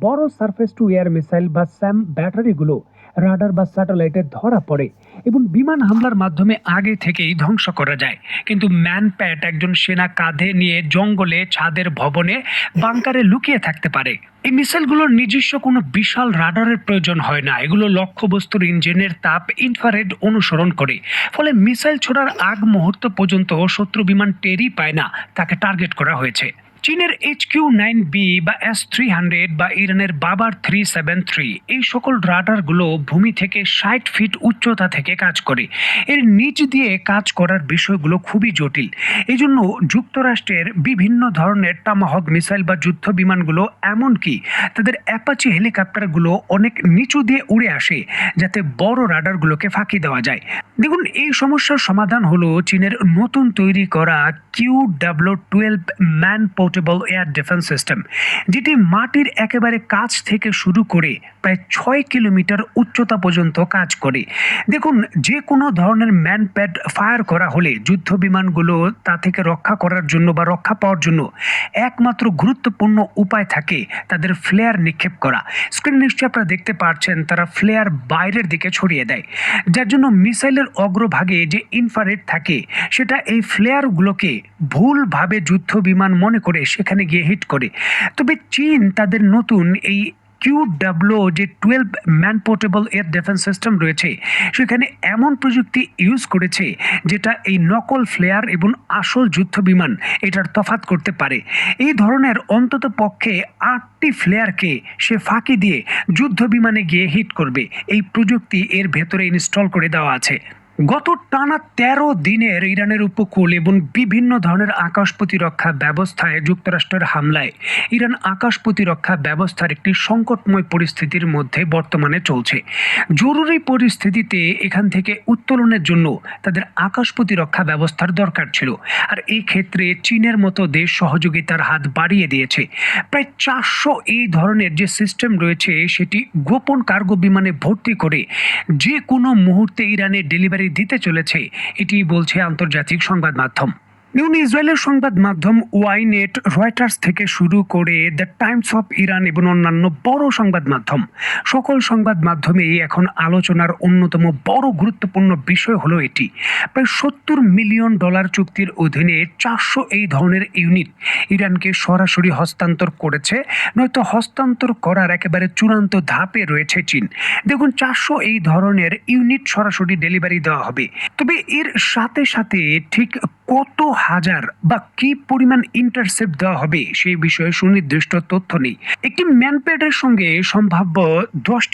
বড় surface two air missile বা Sam ব্যাটারিগুলো radar বা স্যাটেলাইটে ধরা পড়ে এবং বিমান হামলার মাধ্যমে আগে থেকেই ধ্বংস করা যায়। কিন্তু ম্যানপ্যাড একজন সেনা কাঁধে নিয়ে জঙ্গলে, ছাদের ভবনে, বাংকারে লুকিয়ে থাকতে পারে। এই মিসাইলগুলোর নিজস্ব কোনো বিশাল রাডারের প্রয়োজন হয় না। এগুলো লক্ষ্যবস্তুর ইঞ্জিনের তাপ ইনফ্রারেড অনুসরণ করে। ফলে মিসাইল ছোড়ার আগ মুহূর্ত পর্যন্ত শত্রু বিমান টেরই পায় না তাকে টার্গেট করা হয়েছে। চীনের HQ-9B বা S-300 বা ইরানের বাবার 373 এই সকল রাডারগুলো ভূমি থেকে 60 ফিট উচ্চতা থেকে কাজ করে। এর নিচ দিয়ে কাজ করার বিষয়গুলো খুবই জটিল। এই জন্য যুক্তরাষ্ট্রের বিভিন্ন ধরনের টামাহক মিসাইল বা যুদ্ধ বিমানগুলো, এমনকি তাদের অ্যাপাচি হেলিকপ্টারগুলো অনেক নিচু দিয়ে উড়ে আসে যাতে বড় রাডারগুলোকে ফাঁকি দেওয়া যায়। দেখুন, এই সমস্যার সমাধান হলো চীনের নতুন তৈরি করা QW-12 man portable air defence system, যেটি মাটির একেবারে কাছ থেকে শুরু করে প্রায় 6 কিলোমিটার উচ্চতা পর্যন্ত কাজ করে। দেখুন, যে কোনো ধরনের ম্যানপ্যাড ফায়ার করা হলে যুদ্ধ বিমানগুলো তা থেকে রক্ষা করার জন্য বা রক্ষা পাওয়ার জন্য একমাত্র গুরুত্বপূর্ণ উপায় থাকে তাদের ফ্লেয়ার নিক্ষেপ করা। স্ক্রিন নিশ্চয়ই আপনারা দেখতে পাচ্ছেন, তারা ফ্লেয়ার বাইরের দিকে ছড়িয়ে দেয়, যার জন্য মিসাইলের অগ্রভাগে যে ইনফ্রারেড থাকে সেটা এই ফ্লেয়ারগুলোকে ভুলভাবে যুদ্ধ বিমান মনে করে সেখানে গিয়ে হিট করে। তবে চীন তাদের নতুন এই QW-12 man portable air defence system রয়েছে, সেখানে এমন প্রযুক্তি ইউজ করেছে যেটা এই নকল ফ্লেয়ার এবং আসল যুদ্ধ বিমান এটার তফাৎ করতে পারে। এই ধরনের অন্তত পক্ষে 8টি ফ্লেয়ারকে সে ফাঁকি দিয়ে যুদ্ধ বিমানে গিয়ে হিট করবে। এই প্রযুক্তি এর ভেতরে ইনস্টল করে দেওয়া আছে। গত টানা 13 দিনের ইরানের উপকূল এবং বিভিন্ন ধরনের আকাশ প্রতিরক্ষা ব্যবস্থায় যুক্তরাষ্ট্রের হামলায় ইরান আকাশ প্রতিরক্ষা ব্যবস্থার একটি সংকটময় পরিস্থিতির মধ্যে বর্তমানে চলছে। জরুরি পরিস্থিতিতে এখান থেকে উত্তোলনের জন্য তাদের আকাশ প্রতিরক্ষা ব্যবস্থার দরকার ছিল, আর এই ক্ষেত্রে চীনের মতো দেশ সহযোগিতার হাত বাড়িয়ে দিয়েছে। প্রায় 400 এই ধরনের যে সিস্টেম রয়েছে সেটি গোপন কার্গো বিমানে ভর্তি করে যে কোনো মুহূর্তে ইরানে ডেলিভারি দিতে চলেছে, এটি বলছে আন্তর্জাতিক সংবাদ মাধ্যম। ইসরায়েলের সংবাদ মাধ্যম ওয়াইনেট, রয়টার্স থেকে শুরু করে দ্য টাইমস অফ ইরান এবং অন্যান্য বড় সংবাদ মাধ্যম, সকল সংবাদ মাধ্যমেই এখন আলোচনার অন্যতম বড় গুরুত্বপূর্ণ বিষয় হলো এটি। প্রায় $70 মিলিয়ন চুক্তির অধীনে 400 এই ধরনের ইউনিট ইরানকে সরাসরি হস্তান্তর করেছে, নয়তো হস্তান্তর করার একেবারে চূড়ান্ত ধাপে রয়েছে চীন। দেখুন, 400 এই ধরনের ইউনিট সরাসরি ডেলিভারি দেওয়া হবে। তবে এর সাথে সাথে ঠিক কত হাজার বা কি পরিমাণ ইন্টারসেপ্ট দেওয়া হবে সেই বিষয়ে সুনির্দিষ্ট তথ্য নেই। একটি ম্যানপ্যাডের সঙ্গে সম্ভাব্য 10